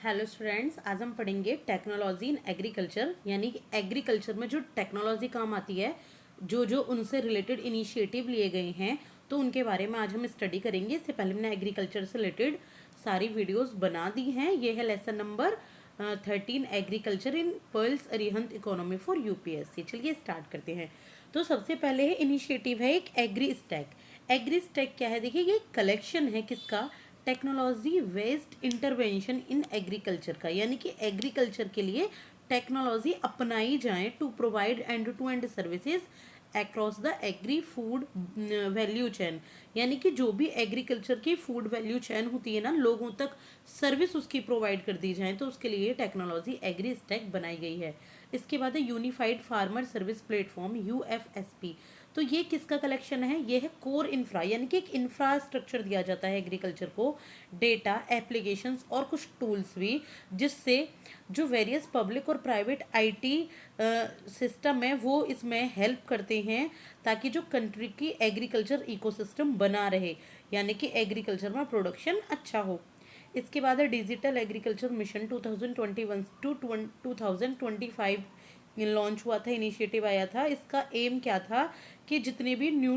Hello students, आज हम पढ़ेंगे टेक्नोलॉजी इन एग्रीकल्चर, यानी कि एग्रीकल्चर में जो टेक्नोलॉजी काम आती है, जो जो उनसे रिलेटेड इनिशिएटिव लिए गए हैं, तो उनके बारे में आज हम स्टडी करेंगे। इससे पहले मैंने एग्रीकल्चर से रिलेटेड सारी वीडियोस बना दी हैं। ये है lesson number 13, agriculture in pearls Arihant economy for UPSC. चलिए स्टार्ट करते हैं। तो सबसे पहले है इनिशिएटिव है एक एग्री स्टैक। एग्री स्टैक क्या है? देखिए, ये कलेक्शन है किसका? Technology based intervention in agriculture का, यानी कि एग्रीकल्चर के लिए टेक्नोलॉजी अपनाई जाए to provide end to end services across the agri food value chain. यानी कि जो भी एग्रीकल्चर की फूड वैल्यू चेन होती है ना, लोगों तक सर्विस उसकी प्रोवाइड कर दी जाए, तो उसके लिए टेक्नोलॉजी एग्री स्टैक बनाई गई है। इसके बाद है यूनिफाइड फार्मर सर्विस प्लेटफॉर्म यूएफएसपी। तो ये किसका कलेक्शन है? ये है कोर इंफ्रा, यानी कि एक इंफ्रास्ट्रक्चर दिया जाता है एग्रीकल्चर को, डेटा, एप्लीकेशंस और कुछ टूल्स भी, जिससे जो वेरियस पब्लिक और प्राइवेट आईटी सिस्टम है वो इसमें हेल्प करते हैं, ताकि जो कंट्री की एग्रीकल्चर इकोसिस्टम बना रहे, यानी कि एग्रीकल्चर में प्रोडक्शन अच्छा हो। इसके बाद है digital agriculture mission 2021 to 2025 launch हुआ था, इनिशिएटिव आया था। इसका एम क्या था कि जितने भी न्यू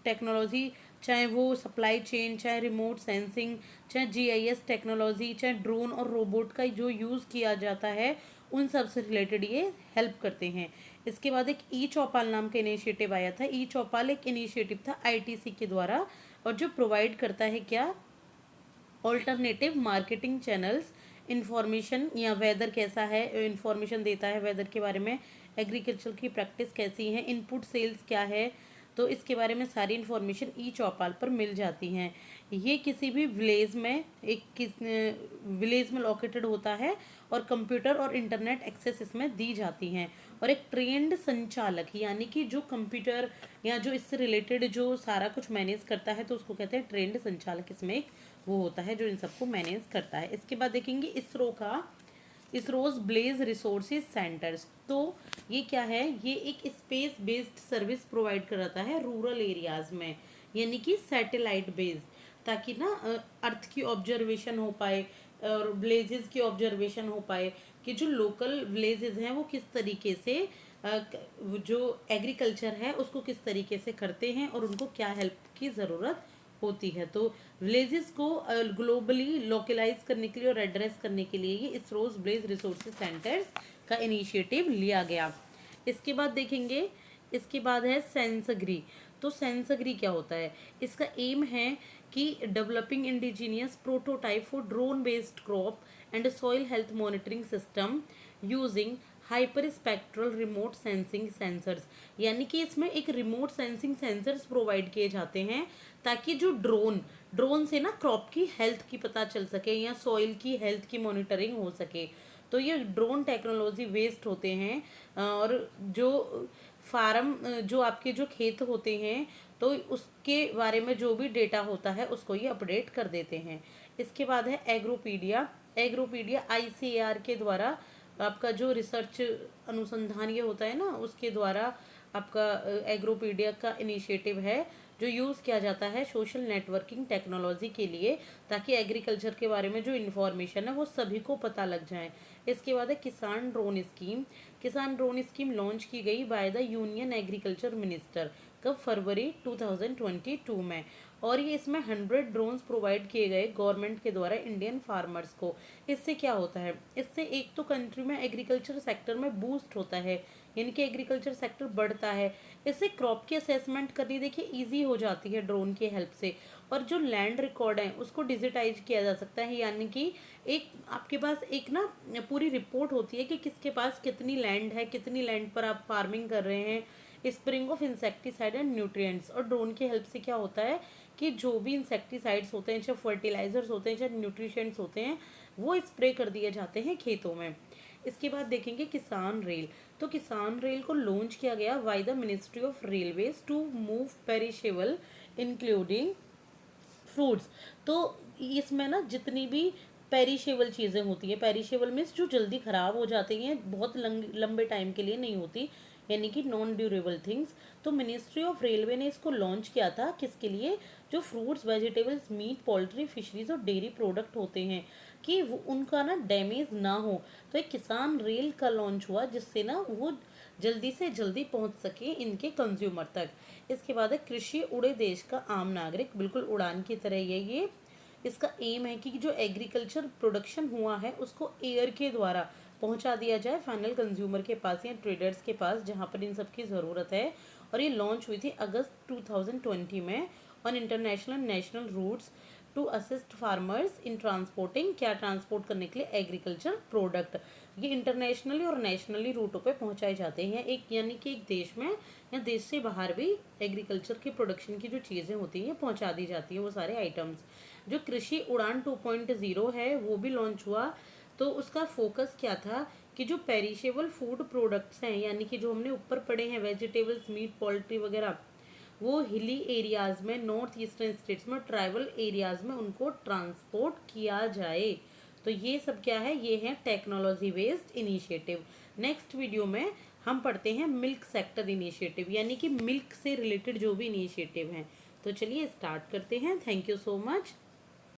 टेक्नोलॉजी, चाहे वो सप्लाई चेन, चाहे रिमोट सेंसिंग, चाहे जीआईएस टेक्नोलॉजी, चाहे ड्रोन और रोबोट का जो यूज़ किया जाता है, उन सब से रिलेटेड ये हेल्प करते हैं। इसके बाद एक ई चौपाल नाम का इनिशिएटिव आया था। ई चौपाल एक इनिशिएटिव था आईटीसी के द्वारा, और जो प्रोवाइड करता है क्या? ऑल्टरनेटिव मार्केटिंग चैनल्स, इंफॉर्मेशन या वेदर कैसा है, इंफॉर्मेशन देता है वेदर के बारे में, एग्रीकल्चर की प्रैक्टिस कैसी है, इनपुट सेल्स क्या है, तो इसके बारे में सारी इन्फॉर्मेशन ई चौपाल पर मिल जाती हैं। ये किसी भी विलेज में विलेज में लोकेटेड होता है, और कंप्यूटर और इंटरनेट एक्सेस इसमें दी जाती हैं। और एक ट्रेंड संचालक, यानी कि जो कंप्यूटर या जो इससे रिलेटेड जो सारा कुछ मैनेज करता है, तो उसको कहते हैं ट्रेंड संचालक। इसमें एक वो होता है जो इन सबको मैनेज करता है। इसके बाद देखेंगे इसरो का, इसरोज ब्लेज रिसोर्सेज सेंटर्स। तो ये क्या है? ये एक स्पेस बेस्ड सर्विस प्रोवाइड कराता है रूरल एरियाज में, यानी कि सैटेलाइट बेस्ड, ताकि ना अर्थ की ऑब्जर्वेशन हो पाए और ब्लेजेस की ऑब्जर्वेशन हो पाए, कि जो लोकल विलेजेस हैं वो किस तरीके से जो एग्रीकल्चर है उसको किस तरीके से करते हैं, और उनको क्या हेल्प की ज़रूरत होती है। तो विलेजेस को ग्लोबली लोकलाइज करने के लिए और एड्रेस करने के लिए ये इसरोज ब्लेज रिसोर्सेज सेंटर्स का इनिशिएटिव लिया गया। इसके बाद देखेंगे, इसके बाद है सेंसग्री। तो सेंसग्री क्या होता है? इसका एम है कि developing indigenous prototype for drone based crop and soil health monitoring system using hyper spectral remote sensing sensors. यानी कि इसमें एक रिमोट सेंसिंग सेंसर्स प्रोवाइड किए जाते हैं, ताकि जो ड्रोन से ना क्रॉप की हेल्थ की पता चल सके या सॉइल की हेल्थ की मॉनिटरिंग हो सके। तो ये ड्रोन टेक्नोलॉजी वेस्ट होते हैं, और जो फार्म, जो आपके जो खेत होते हैं, तो उसके बारे में जो भी डेटा होता है उसको ये अपडेट कर देते हैं। इसके बाद है एग्रोपीडिया। एग्रोपीडिया आईसीएआर के द्वारा आपका जो रिसर्च अनुसंधान ये होता है ना, उसके द्वारा आपका एग्रोपीडिया का इनिशिएटिव है, जो यूज़ किया जाता है सोशल नेटवर्किंग टेक्नोलॉजी के लिए, ताकि एग्रीकल्चर के बारे में जो इन्फॉर्मेशन है वो सभी को पता लग जाए। इसके बाद है किसान ड्रोन स्कीम। किसान ड्रोन स्कीम लॉन्च की गई by the union agriculture minister, कब? फरवरी 2022 में। और ये इसमें 100 ड्रोन्स प्रोवाइड किए गए गवर्नमेंट के द्वारा इंडियन फार्मर्स को। इससे क्या होता है? इससे एक तो कंट्री में एग्रीकल्चर सेक्टर में बूस्ट होता है, यानी कि एग्रीकल्चर सेक्टर बढ़ता है। इससे क्रॉप की असेसमेंट करनी, देखिए, ईजी हो जाती है ड्रोन की हेल्प से। और जो लैंड रिकॉर्ड है उसको डिजिटाइज किया जा सकता है, यानी कि एक आपके पास एक ना पूरी रिपोर्ट होती है कि किसके पास कितनी लैंड है, कितनी लैंड पर आप फार्मिंग कर रहे हैं, spring of insecticide and nutrients. और ड्रोन की हेल्प से क्या होता है कि जो भी इंसेक्टिसाइड्स होते हैं, चाहे फर्टिलाइजर्स होते हैं, चाहे न्यूट्रिशेंट्स होते हैं, वो स्प्रे कर दिए जाते हैं खेतों में। इसके बाद देखेंगे किसान रेल। तो किसान रेल को लॉन्च किया गया by the ministry of railways to move perishable including fruits. तो इसमें ना जितनी भी पेरिशेबल चीज़ें होती हैं, पेरिशेबल मीन्स जो जल्दी ख़राब हो जाती हैं, बहुत लंबे टाइम के लिए नहीं होती, यानी कि नॉन ड्यूरेबल थिंग्स। तो मिनिस्ट्री ऑफ रेलवे ने इसको लॉन्च किया था किसके लिए, जो fruits, vegetables, meat, poultry, fisheries और डेयरी प्रोडक्ट होते हैं कि वो उनका ना डैमेज ना हो। तो एक किसान रेल का लॉन्च हुआ जिससे ना वो जल्दी से जल्दी पहुंच सके इनके कंज्यूमर तक। इसके बाद है कृषि उड़े देश का आम नागरिक, बिल्कुल उड़ान की तरह ये इसका एम है कि जो एग्रीकल्चर प्रोडक्शन हुआ है उसको एयर के द्वारा पहुंचा दिया जाए फाइनल कंज्यूमर के पास या ट्रेडर्स के पास जहां पर इन सब की ज़रूरत है। और ये लॉन्च हुई थी अगस्त 2020 में on international national routes to assist farmers in transporting, क्या ट्रांसपोर्ट करने के लिए एग्रीकल्चर प्रोडक्ट। ये इंटरनेशनली और नेशनली रूटों पे पहुंचाए जाते हैं, एक यानी कि एक देश में या देश से बाहर भी एग्रीकल्चर के प्रोडक्शन की जो चीज़ें होती हैं पहुंचा दी जाती हैं वो सारे आइटम्स। जो कृषि उड़ान 2.0 है वो भी लॉन्च हुआ। तो उसका फोकस क्या था कि जो पेरिशेबल फूड प्रोडक्ट्स हैं यानी कि जो हमने ऊपर पढ़े हैं वेजिटेबल्स, मीट, पोल्ट्री वगैरह, वो हिली एरियाज़ में, नॉर्थ ईस्टर्न स्टेट्स में, ट्राइबल एरियाज़ में उनको ट्रांसपोर्ट किया जाए। तो ये सब क्या है, ये है technology based initiative. Next video में हम पढ़ते हैं मिल्क सेक्टर इनिशिएटिव, यानी कि मिल्क से रिलेटेड जो भी इनिशिएटिव हैं। तो चलिए स्टार्ट करते हैं। Thank you so much.